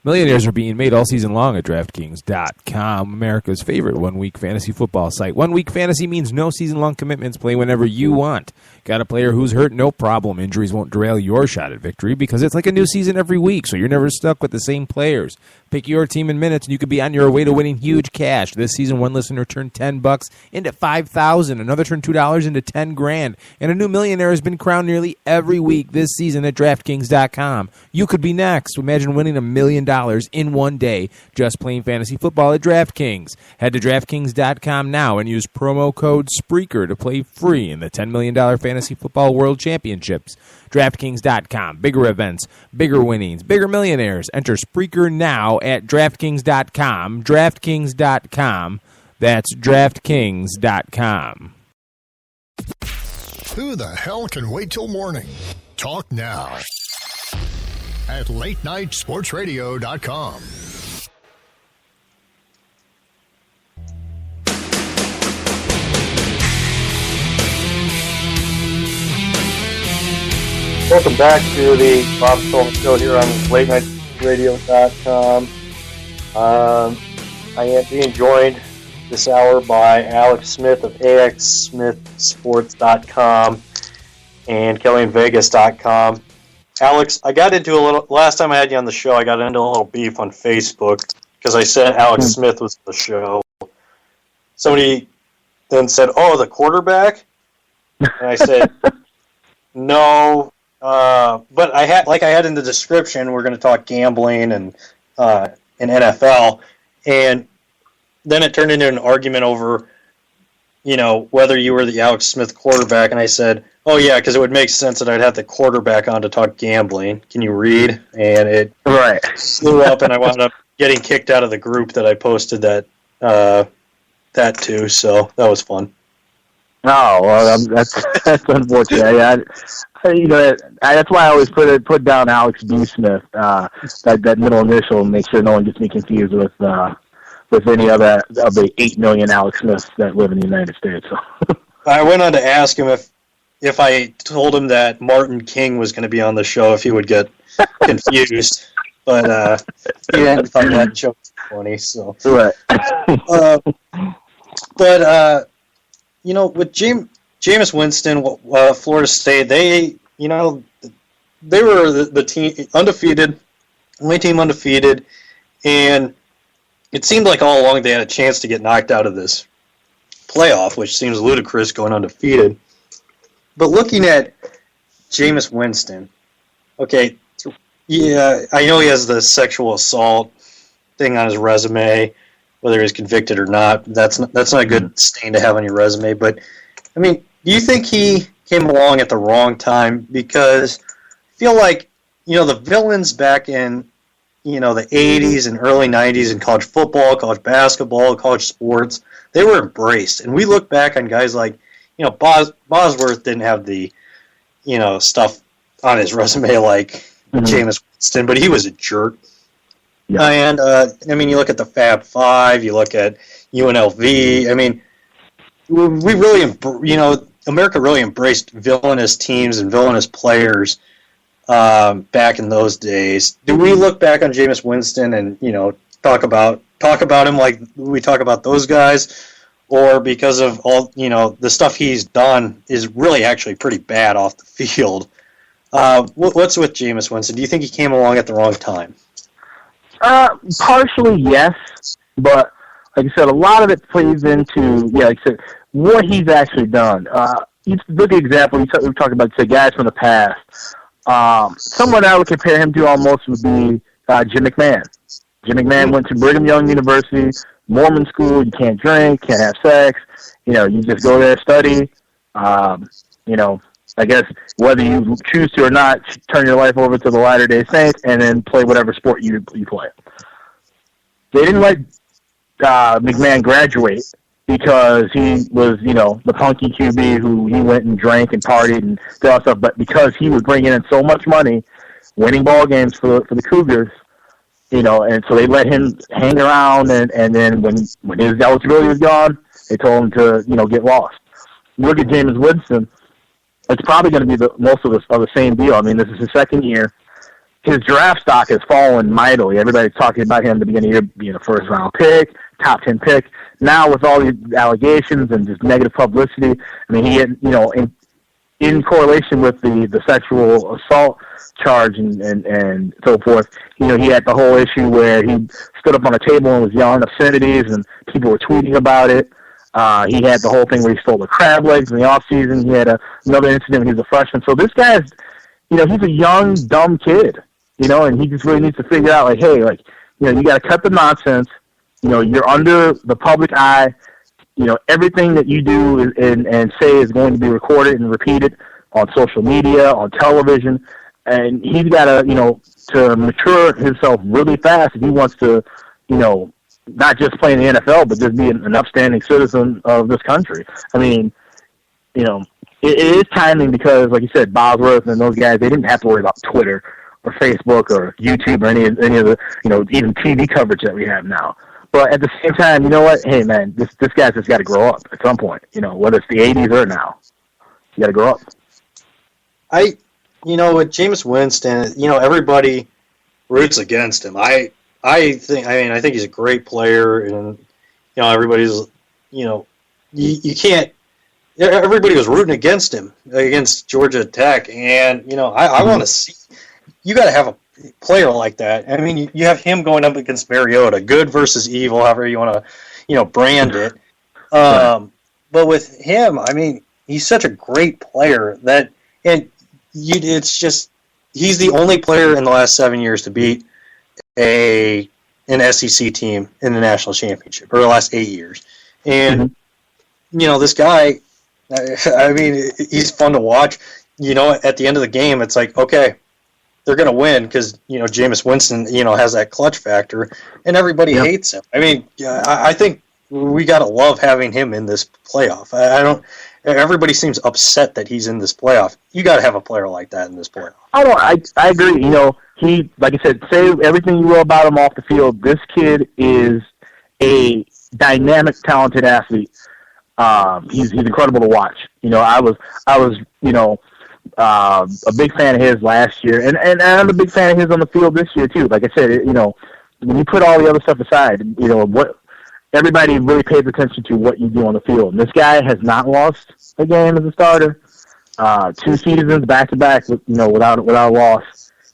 Millionaires are being made all season long at DraftKings.com, America's favorite one-week fantasy football site. One-week fantasy means no season-long commitments. Play whenever you want. Got a player who's hurt? No problem. Injuries won't derail your shot at victory because it's like a new season every week, so you're never stuck with the same players. Pick your team in minutes, and you could be on your way to winning huge cash. This season, one listener turned $10 into $5,000. Another turned $2 into $10,000. And a new millionaire has been crowned nearly every week this season at DraftKings.com. You could be next. Imagine winning $1 million in one day just playing fantasy football at DraftKings. Head to DraftKings.com now and use promo code Spreaker to play free in the $10 million Fantasy Football World Championships. DraftKings.com. Bigger events, bigger winnings, bigger millionaires. Enter Spreaker now at DraftKings.com. DraftKings.com. That's DraftKings.com. Who the hell can wait till morning? Talk now at LateNightSportsRadio.com. Welcome back to the Bob Sullivan Show here on LateNightRadio.com. I am being joined this hour by Alex Smith of AXSmithSports.com and KellyInVegas.com. Alex, I got into last time I had you on the show, I got into a little beef on Facebook because I said Alex Smith was on the show. Somebody then said, "Oh, the quarterback?" And I said, "No." But I had in the description, we're going to talk gambling and NFL, and then it turned into an argument over, whether you were the Alex Smith quarterback, and I said, "Oh yeah, because it would make sense that I'd have the quarterback on to talk gambling. Can you read?" And it blew up, and I wound up getting kicked out of the group that I posted that to. So that was fun. Oh, well, that's unfortunate. That's why I always put down Alex B. Smith, that middle initial, and make sure no one gets me confused with any other of the 8 million Alex Smiths that live in the United States. So. I went on to ask him if I told him that Martin King was going to be on the show, if he would get confused, but he didn't find that joke funny. So, right. With Jameis Winston, Florida State, they were the team undefeated, only team undefeated, and it seemed like all along they had a chance to get knocked out of this playoff, which seems ludicrous going undefeated. But looking at Jameis Winston, okay, yeah, I know he has the sexual assault thing on his resume, whether he's convicted or not. That's not a good stain to have on your resume. But, I mean, do you think he came along at the wrong time? Because I feel like, the villains back in, the 80s and early 90s in college football, college basketball, college sports, they were embraced. And we look back on guys like, Bosworth didn't have the, stuff on his resume like Jameis Winston, but he was a jerk. Yeah. And, you look at the Fab Five, you look at UNLV. I mean, we really, America really embraced villainous teams and villainous players back in those days. Do we look back on Jameis Winston and, talk about him like we talk about those guys? Or because of all, the stuff he's done is really actually pretty bad off the field? What's with Jameis Winston? Do you think he came along at the wrong time? Partially, yes, but like I said, a lot of it plays into, like I said, what he's actually done. You look at example, we've talked about, say, guys from the past. Someone I would compare him to almost would be Jim McMahon. Jim McMahon went to Brigham Young University, Mormon school. You can't drink, can't have sex. You just go there, study. I guess whether you choose to or not, turn your life over to the Latter-day Saints and then play whatever sport you play. They didn't let McMahon graduate because he was, the punky QB who he went and drank and partied and did all that stuff, but because he was bringing in so much money, winning ball games for the Cougars, and so they let him hang around, and then when his eligibility was gone, they told him to, get lost. Look at Jameis Winston. It's probably going to be most of the same deal. I mean, this is his second year. his draft stock has fallen mightily. Everybody's talking about him at the beginning of the year being a first-round pick, top 10 pick. Now with all these allegations and just negative publicity, I mean, he had, in correlation with the sexual assault charge and so forth, he had the whole issue where he stood up on a table and was yelling obscenities, and people were tweeting about it. He had the whole thing where he stole the crab legs in the off season. He had another incident when he was a freshman. So this guy's, he's a young, dumb kid, and he just really needs to figure out, like, hey, like, you got to cut the nonsense. You're under the public eye. Everything that you do and say is going to be recorded and repeated on social media, on television, and he's got to mature himself really fast if he wants to, not just play in the NFL, but just be an upstanding citizen of this country. I mean, it is timing because, like you said, Bosworth and those guys, they didn't have to worry about Twitter or Facebook or YouTube or any of the, even TV coverage that we have now. But at the same time, you know what? Hey, man, this guy's just got to grow up at some point, whether it's the 80s or now. You got to grow up. With Jameis Winston, everybody roots against him. I think he's a great player, and everybody's, you can't. Everybody was rooting against him against Georgia Tech, and I want to see. You got to have a player like that. I mean, you have him going up against Mariota, good versus evil, however you want to, brand it. But with him, I mean, he's such a great player that, it's just he's the only player in the last 7 years to beat an SEC team in the national championship, or the last 8 years. And, this guy, I mean, he's fun to watch. At the end of the game, it's like, okay, they're going to win because, Jameis Winston, has that clutch factor, and everybody hates him. I mean, I think we got to love having him in this playoff. Everybody seems upset that he's in this playoff. You got to have a player like that in this playoff. I agree. He, like I said, say everything you will about him off the field. This kid is a dynamic, talented athlete. He's incredible to watch. I was a big fan of his last year, and I'm a big fan of his on the field this year too. Like I said, when you put all the other stuff aside, what everybody really pays attention to what you do on the field. And this guy has not lost a game as a starter. 2 seasons back to back, without a loss.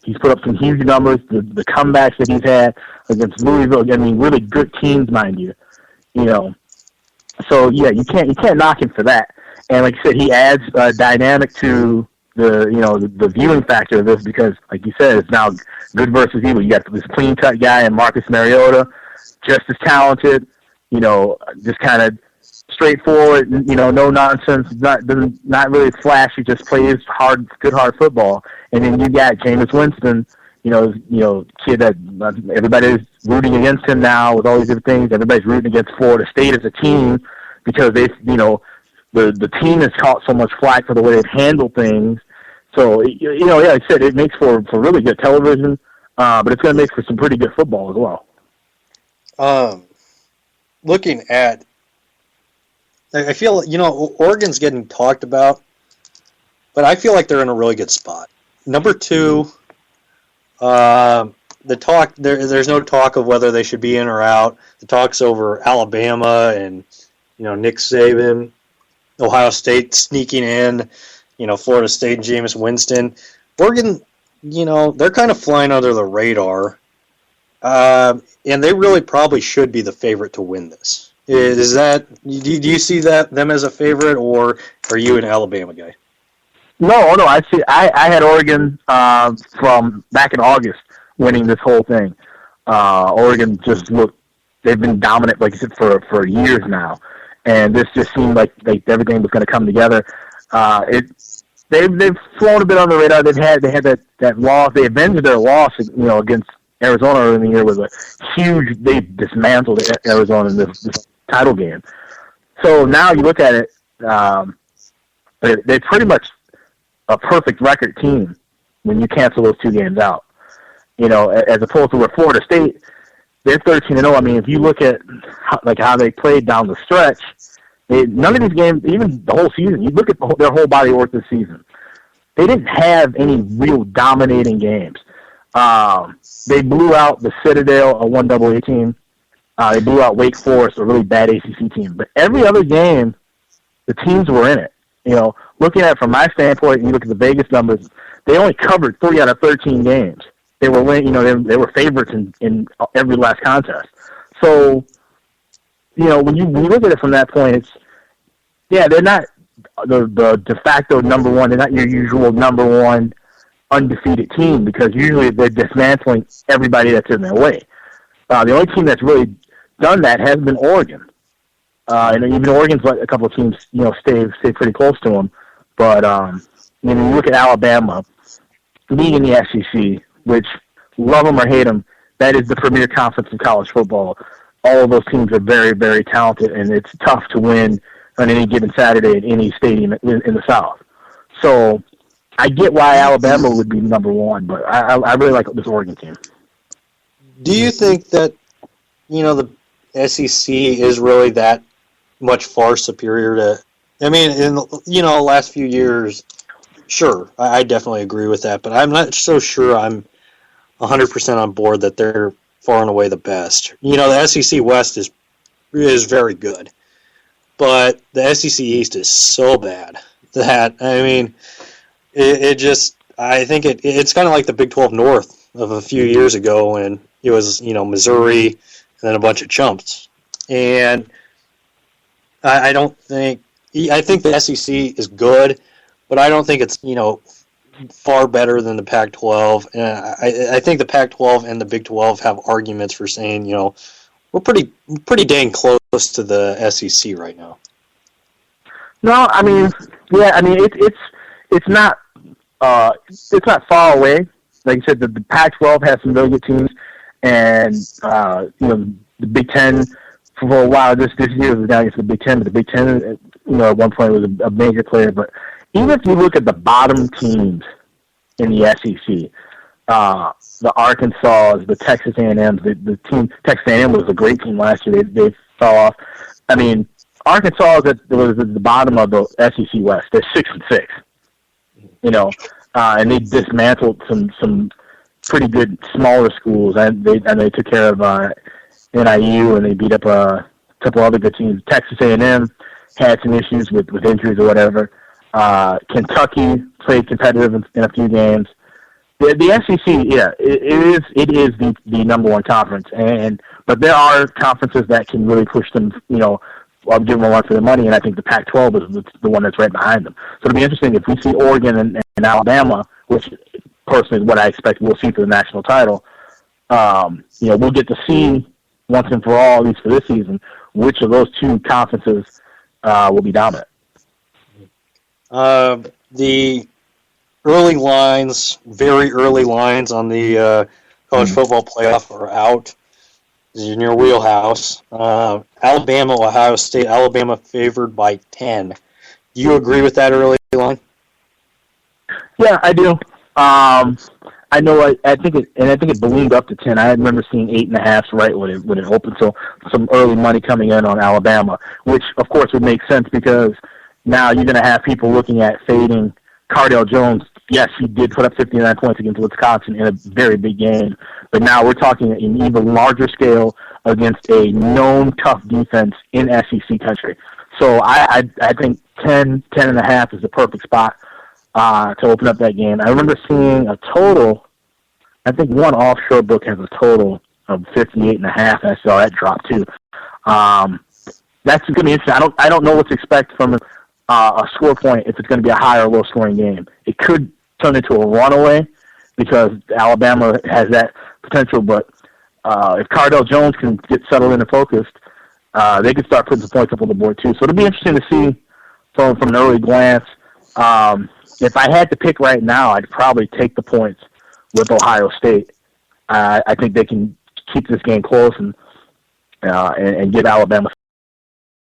He's put up some huge numbers. The comebacks that he's had against Louisville, I mean, really good teams, mind you. So yeah, you can't knock him for that. And like I said, he adds dynamic to the viewing factor of this because, like you said, it's now good versus evil. You got this clean cut guy in Marcus Mariota, just as talented. Just kind of straightforward. No nonsense. Not really flashy. Just plays good hard football. And then you got Jameis Winston. Kid that everybody's rooting against him now with all these different things. Everybody's rooting against Florida State as a team because they, the team has caught so much flack for the way they've handled things. So, like I said, it makes for really good television, but it's going to make for some pretty good football as well. Looking at, I feel, Oregon's getting talked about, but I feel like they're in a really good spot. Number 2, the talk there's no talk of whether they should be in or out. The talk's over Alabama and Nick Saban, Ohio State sneaking in, Florida State and Jameis Winston. Oregon, they're kind of flying under the radar, and they really probably should be the favorite to win this. Is that, do you see them as a favorite, or are you an Alabama guy? No. I had Oregon from back in August winning this whole thing. Oregon just they've been dominant, like you said, for years now. And this just seemed like everything was going to come together. They've flown a bit on the radar. They had that loss. They avenged their loss, against Arizona earlier in the year with a huge. They dismantled Arizona in this title game. So now you look at it, they're pretty much a perfect record team when you cancel those 2 games out. As opposed to where Florida State, they're 13-0. I mean, if you look at how they played down the stretch, none of these games, even the whole season, you look at their whole body of work this season, they didn't have any real dominating games. They blew out the Citadel, a 1AA team. They blew out Wake Forest, a really bad ACC team. But every other game, the teams were in it. Looking at it from my standpoint, and you look at the Vegas numbers, they only covered 3 out of 13 games. They were, they were favorites in every last contest. So, when you look at it from that point, they're not the de facto number one. They're not your usual number one undefeated team, because usually they're dismantling everybody that's in their way. The only team that's really done that has been Oregon. And even Oregon's let a couple of teams, stay pretty close to them. But when you look at Alabama, being in the SEC, which love them or hate them, that is the premier conference in college football. All of those teams are very, very talented, and it's tough to win on any given Saturday at any stadium in the South. So I get why Alabama would be number one, but I really like this Oregon team. Do you think that, the SEC is really that much far superior to, in the last few years, sure, I definitely agree with that, but I'm not so sure I'm 100% on board that they're far and away the best. The SEC West is very good, but the SEC East is so bad that, I think it's kind of like the Big 12 North of a few years ago when it was, Missouri and then a bunch of chumps. And I think the SEC is good, but I don't think it's, far better than the Pac-12. And I think the Pac-12 and the Big 12 have arguments for saying, we're pretty dang close to the SEC right now. No, it's not far away. Like you said, the Pac-12 has some really good teams, and the Big Ten for a while this year was down against the Big Ten, but the Big Ten, at one point was a major player. But even if you look at the bottom teams in the SEC, the Arkansas, the Texas A&M, the team Texas A&M was a great team last year. They fell off. Arkansas was at the bottom of the SEC West. They're 6-6. And they dismantled some pretty good smaller schools, and they took care of NIU, and they beat up a couple other good teams. Texas A&M had some issues with injuries or whatever. Kentucky played competitive in a few games. The SEC, it is the number one conference, but there are conferences that can really push them. I'll give them a run for their money, and I think the Pac-12 is the one that's right behind them. So it'll be interesting if we see Oregon and Alabama, which personally is what I expect we'll see for the national title. We'll get to see once and for all, at least for this season, which of those two conferences will be dominant. The early lines, very early lines on the college football playoff are out. This is in your wheelhouse. Alabama, Ohio State. Alabama favored by 10. Do you agree with that early line? Yeah, I do. I know. I think it ballooned up to 10. I remember seeing 8.5 right when it opened. So some early money coming in on Alabama, which of course would make sense because now you're going to have people looking at fading Cardale Jones. Yes, he did put up 59 points against Wisconsin in a very big game, but now we're talking an even larger scale against a known tough defense in SEC country. So I think 10.5 is the perfect spot to open up that game. I remember seeing a total. I think one offshore book has a total of 58.5. I saw that drop too. That's going to be interesting. I don't know what to expect from a score point if it's going to be a high or low scoring game. It could turn into a runaway because Alabama has that potential. But if Cardale Jones can get settled in and focused, they could start putting some points up on the board too. So it'll be interesting to see from an early glance. If I had to pick right now, I'd probably take the points with Ohio State. I think they can keep this game close and give Alabama